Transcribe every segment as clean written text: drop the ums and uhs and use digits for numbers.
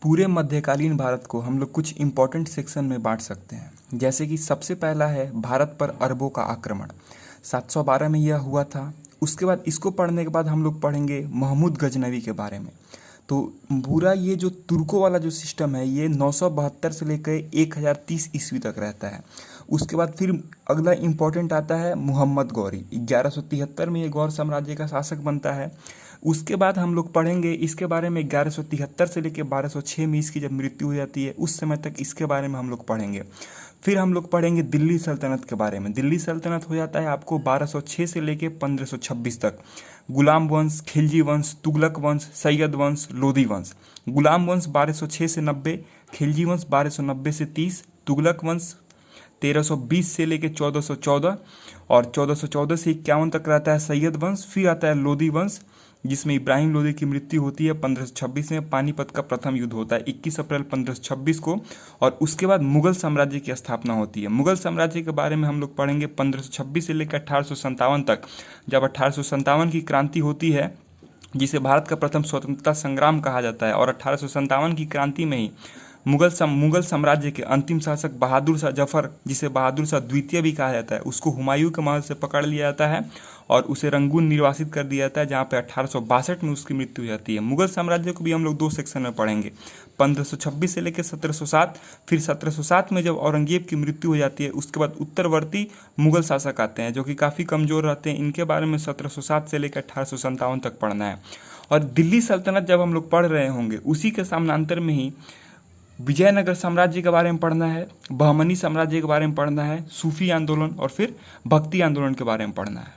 पूरे मध्यकालीन भारत को हम लोग कुछ इम्पोर्टेंट सेक्शन में बांट सकते हैं। जैसे कि सबसे पहला है भारत पर अरबों का आक्रमण, 712 में यह हुआ था। उसके बाद इसको पढ़ने के बाद हम लोग पढ़ेंगे महमूद गजनवी के बारे में। तो पूरा ये जो तुर्कों वाला जो सिस्टम है ये 972 से लेकर 1030 ईस्वी तक रहता है। उसके बाद फिर अगला इम्पोर्टेंट आता है मोहम्मद गौरी, 1173 में ये गौर साम्राज्य का शासक बनता है। उसके बाद हम लोग पढ़ेंगे इसके बारे में 1173 से लेकर 1206 में इसकी जब मृत्यु हो जाती है उस समय तक इसके बारे में हम लोग पढ़ेंगे। फिर हम लोग पढ़ेंगे दिल्ली सल्तनत के बारे में। दिल्ली सल्तनत हो जाता है आपको 1206 से लेकर 1526 तक। गुलाम वंश, खिलजी वंश, तुगलक वंश, सैयद वंश, लोधी वंश। गुलाम वंश 1206 से 90, खिलजी वंश 1290 से 30, तुगलक वंश 1320 से लेकर 1414 और 1414 से 51 तक रहता है सैयद वंश। फिर आता है लोधी वंश जिसमें इब्राहिम लोधी की मृत्यु होती है 1526 में। पानीपत का प्रथम युद्ध होता है 21 अप्रैल 1526 को। और उसके बाद मुगल साम्राज्य की स्थापना होती है। मुगल साम्राज्य के बारे में हम लोग पढ़ेंगे 1526 से लेकर 1857 तक, जब 1857 की क्रांति होती है जिसे भारत का प्रथम स्वतंत्रता संग्राम कहा जाता है। और 1857 की क्रांति में ही मुगल साम्राज्य के अंतिम शासक बहादुर शाह जफर, जिसे बहादुर शाह द्वितीय भी कहा जाता है, उसको हुमायूं के महल से पकड़ लिया जाता है और उसे रंगून निर्वासित कर दिया जाता है, जहाँ पे 1862 में उसकी मृत्यु हो जाती है। मुगल साम्राज्य को भी हम लोग दो सेक्शन में पढ़ेंगे, 1526 से लेकर 1707। फिर 1707 में जब औरंगजेब की मृत्यु हो जाती है उसके बाद उत्तरवर्ती मुगल शासक आते हैं जो कि काफ़ी कमज़ोर रहते हैं। इनके बारे में 1707 से लेकर 1857 तक पढ़ना है। और दिल्ली सल्तनत जब हम लोग पढ़ रहे होंगे उसी के समानांतर में ही विजयनगर साम्राज्य के बारे में पढ़ना है, बहमनी साम्राज्य के बारे में पढ़ना है, सूफी आंदोलन और फिर भक्ति आंदोलन के बारे में पढ़ना है।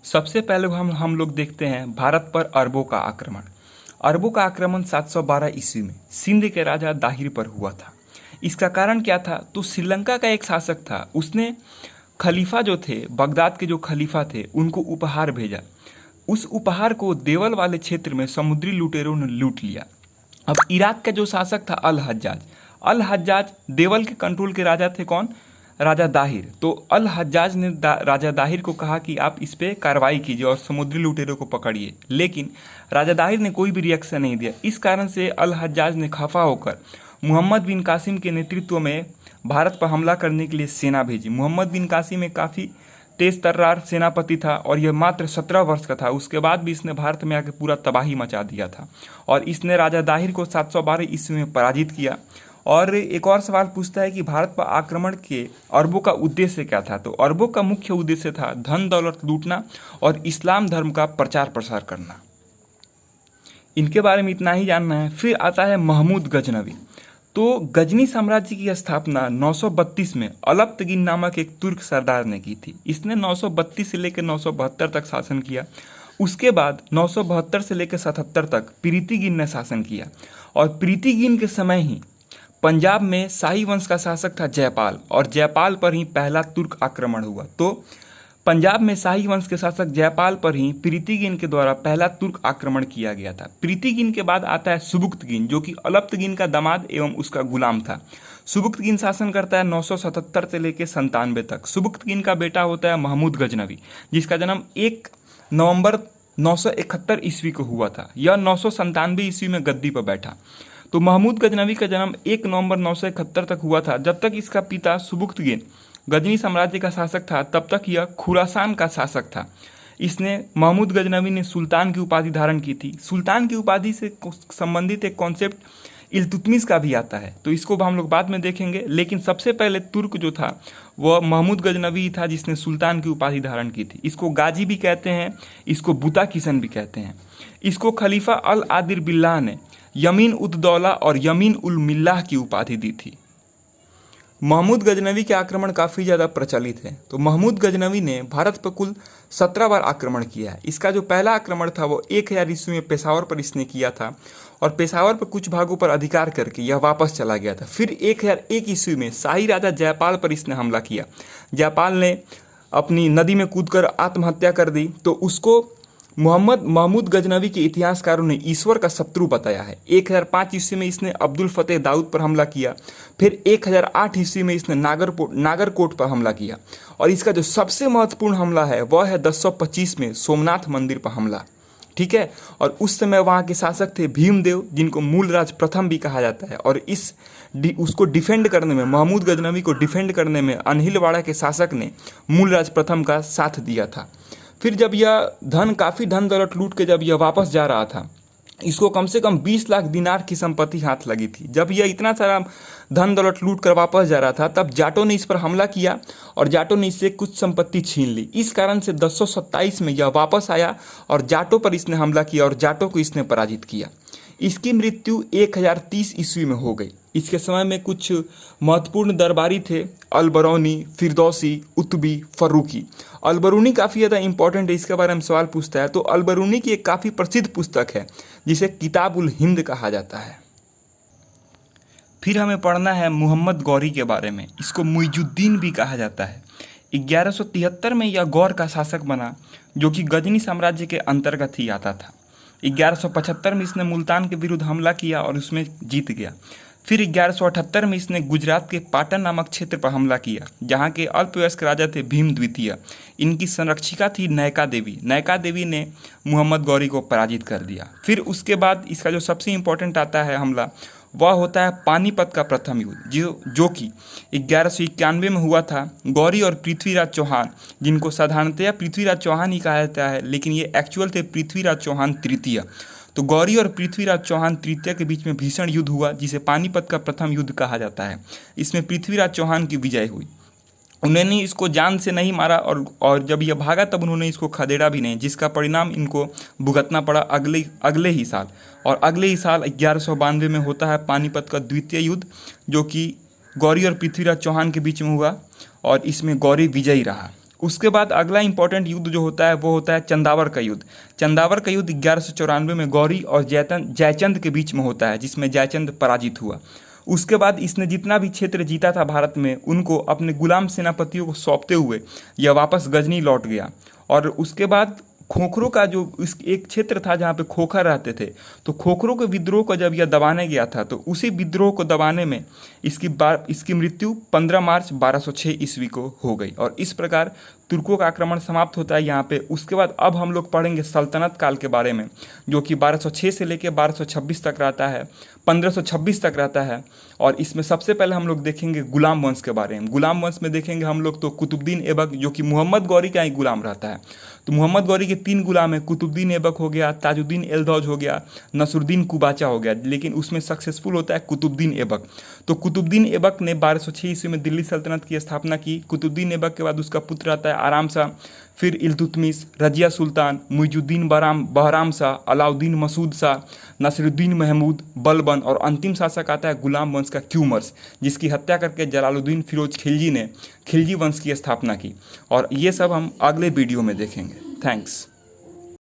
सबसे पहले हम लोग देखते हैं भारत पर अरबों का आक्रमण। अरबों का आक्रमण 712 ईस्वी में सिंध के राजा दाहिर पर हुआ था। इसका कारण क्या था? तो श्रीलंका का एक शासक था, उसने खलीफा जो थे, बगदाद के जो खलीफा थे, उनको उपहार भेजा। उस उपहार को देवल वाले क्षेत्र में समुद्री लुटेरों ने लूट लिया। अब इराक का जो शासक था अल हज्जाज देवल के कंट्रोल के राजा थे। कौन? राजा दाहिर। तो अल हज्जाज ने राजा दाहिर को कहा कि आप इस पे कार्रवाई कीजिए और समुद्री लुटेरों को पकड़िए, लेकिन राजा दाहिर ने कोई भी रिएक्शन नहीं दिया। इस कारण से अल हज्जाज ने खफा होकर मोहम्मद बिन कासिम के नेतृत्व में भारत पर हमला करने के लिए सेना भेजी। मोहम्मद बिन कासिम एक काफ़ी तेज तर्रार सेनापति था और यह मात्र 17 वर्ष का था। उसके बाद भी इसने भारत में आकर पूरा तबाही मचा दिया था और इसने राजा दाहिर को 712 ईस्वी में पराजित किया। और एक और सवाल पूछता है कि भारत पर आक्रमण के अरबों का उद्देश्य क्या था? तो अरबों का मुख्य उद्देश्य था धन दौलत लूटना और इस्लाम धर्म का प्रचार प्रसार करना। इनके बारे में इतना ही जानना है। फिर आता है महमूद गजनवी। तो गजनी साम्राज्य की स्थापना 932 में अलप्तगिन नामक एक तुर्क सरदार ने की थी। इसने 932 से लेकर 972 तक शासन किया। उसके बाद 972 से लेकर 77 तक प्रीतिगिन ने शासन किया और प्रीतिगिन के समय ही पंजाब में शाही वंश का शासक था जयपाल और जयपाल पर ही पहला तुर्क आक्रमण हुआ। तो पंजाब में शाही वंश के शासक जयपाल पर ही प्रीतिगिन के द्वारा पहला तुर्क आक्रमण किया गया था। प्रीतिगिन के बाद आता है सुबुक्तगिन जो कि अलप्तगिन का दामाद एवं उसका गुलाम था। सुबुक्तगिन शासन करता है 977 से लेकर 97 तक। सुबुक्तगिन का बेटा होता है महमूद गजनवी जिसका जन्म 1 नवंबर 971 ईस्वी को हुआ था। यह 997 ईस्वी में गद्दी पर बैठा। तो महमूद गजनवी का जन्म 1 नवंबर 971 तक हुआ था। जब तक इसका पिता सुबुक्तगिन गजनी साम्राज्य का शासक था तब तक यह खुरासान का शासक था। इसने महमूद गजनवी ने सुल्तान की उपाधि धारण की थी। सुल्तान की उपाधि से संबंधित एक कॉन्सेप्ट इल्तुतमिश का भी आता है, तो इसको हम लोग बाद में देखेंगे। लेकिन सबसे पहले तुर्क जो था वह महमूद गजनवी था जिसने सुल्तान की उपाधि धारण की थी। इसको गाजी भी कहते हैं, इसको बुता किशन भी कहते हैं। इसको खलीफा अल आदिर बिल्लाह ने यमीन उद दौला और यमीन उल मिल्लाह की उपाधि दी थी। महमूद गजनवी के आक्रमण काफ़ी ज़्यादा प्रचलित है। तो महमूद गजनवी ने भारत पर कुल 17 बार आक्रमण किया है। इसका जो पहला आक्रमण था वो 1000 ईस्वी में पेशावर पर इसने किया था और पेशावर पर कुछ भागों पर अधिकार करके यह वापस चला गया था। फिर 1001 ईस्वी में शाही राजा जयपाल पर इसने हमला किया। जयपाल ने अपनी नदी में कूदकर आत्महत्या कर दी। तो उसको महमूद गजनवी के इतिहासकारों ने ईश्वर का शत्रु बताया है। 1005 ईस्वी में इसने अब्दुल फतेह दाऊद पर हमला किया। फिर 1008 ईस्वी में इसने नागरकोट पर हमला किया और इसका जो सबसे महत्वपूर्ण हमला है वह है 1025 में सोमनाथ मंदिर पर हमला। ठीक है। और उस समय वहाँ के शासक थे भीमदेव, जिनको मूलराज प्रथम भी कहा जाता है। और उसको डिफेंड करने में, महमूद गजनवी को डिफेंड करने में अनहिलवाड़ा के शासक ने मूलराज प्रथम का साथ दिया था। फिर जब यह काफ़ी धन दौलत लूट के जब यह वापस जा रहा था, इसको कम से कम 20 लाख दिनार की संपत्ति हाथ लगी थी। जब यह इतना सारा धन दौलत लूट कर वापस जा रहा था, तब जाटों ने इस पर हमला किया और जाटों ने इससे कुछ संपत्ति छीन ली। इस कारण से 1027 में यह वापस आया और जाटों पर इसने हमला किया और जाटों को इसने पराजित किया। इसकी मृत्यु 1030 ईस्वी में हो गई। इसके समय में कुछ महत्वपूर्ण दरबारी थे, अलबरौनी, फिरदौसी, उतबी, फर्रुकी। अलबरूनी काफ़ी ज़्यादा इंपॉर्टेंट है, इसके बारे में सवाल पूछता है। तो अलबरूनी की एक काफ़ी प्रसिद्ध पुस्तक है जिसे किताब उल हिंद कहा जाता है। फिर हमें पढ़ना है मोहम्मद गौरी के बारे में। इसको मुइजुद्दीन भी कहा जाता है। 1173 में यह गौर का शासक बना, जो कि गजनी साम्राज्य के अंतर्गत ही आता था। 1175 में इसने मुल्तान के विरुद्ध हमला किया और उसमें जीत गया। फिर 1178 में इसने गुजरात के पाटन नामक क्षेत्र पर हमला किया, जहाँ के अल्पवयस्क राजा थे भीम द्वितीय। इनकी संरक्षिका थी नयका देवी। नयका देवी ने मोहम्मद गौरी को पराजित कर दिया। फिर उसके बाद इसका जो सबसे इम्पोर्टेंट आता है हमला, वह होता है पानीपत का प्रथम युद्ध, जो कि 1191 में हुआ था। गौरी और पृथ्वीराज चौहान, जिनको साधारणतया पृथ्वीराज चौहान ही कहा जाता है, लेकिन ये एक्चुअल थे पृथ्वीराज चौहान तृतीय। तो गौरी और पृथ्वीराज चौहान तृतीय के बीच में भीषण युद्ध हुआ, जिसे पानीपत का प्रथम युद्ध कहा जाता है। इसमें पृथ्वीराज चौहान की विजय हुई। उन्होंने इसको जान से नहीं मारा और जब यह भागा तब उन्होंने इसको खदेड़ा भी नहीं, जिसका परिणाम इनको भुगतना पड़ा अगले ही साल। और अगले ही साल 1192 में होता है पानीपत का द्वितीय युद्ध, जो कि गौरी और पृथ्वीराज चौहान के बीच में हुआ और इसमें गौरी विजयी रहा। उसके बाद अगला इंपॉर्टेंट युद्ध जो होता है वो होता है चंदावर का युद्ध। चंदावर का युद्ध 1194 में गौरी और जयचंद के बीच में होता है, जिसमें जयचंद पराजित हुआ। उसके बाद इसने जितना भी क्षेत्र जीता था भारत में, उनको अपने गुलाम सेनापतियों को सौंपते हुए यह वापस गजनी लौट गया। और उसके बाद खोखरों का जो एक क्षेत्र था जहाँ पे खोखर रहते थे, तो खोखरों के विद्रोह को जब यह दबाने गया था, तो उसी विद्रोह को दबाने में इसकी मृत्यु 15 मार्च 1206 ईस्वी को हो गई। और इस प्रकार तुर्कों का आक्रमण समाप्त होता है यहाँ पे। उसके बाद अब हम लोग पढ़ेंगे सल्तनत काल के बारे में, जो कि 1206 से लेकर 1226 तक रहता है, 1526 तक रहता है। और इसमें सबसे पहले हम लोग देखेंगे गुलाम वंश के बारे में। गुलाम वंश में देखेंगे हम लोग तो कुतुबुद्दीन ऐबक, जो कि मोहम्मद गौरी का ही गुलाम रहता है। तो मोहम्मद गौरी के 3 गुलाम हैं, कुतुबुद्दीन ऐबक हो गया, ताजुद्दीन एलदौज हो गया, नसरुद्दीन कुबाचा हो गया, लेकिन उसमें सक्सेसफुल होता है कुतुबुद्दीन ऐबक। तो कुतुबुद्दीन ऐबक ने 1206 ईस्वी में दिल्ली सल्तनत की स्थापना की। कुतुबुद्दीन ऐबक के बाद उसका पुत्र आता है आराम शाह, फिर इल्तुतमिश, रजिया सुल्तान, मुइजुद्दीन बहराम शाह, अलाउद्दीन मसूद शाह, नसीरुद्दीन महमूद, बलबन, और अंतिम शासक आता है गुलाम वंश का क्यूमर्स, जिसकी हत्या करके जलालुद्दीन फिरोज खिलजी ने खिलजी वंश की स्थापना की। और ये सब हम अगले वीडियो में देखेंगे। थैंक्स।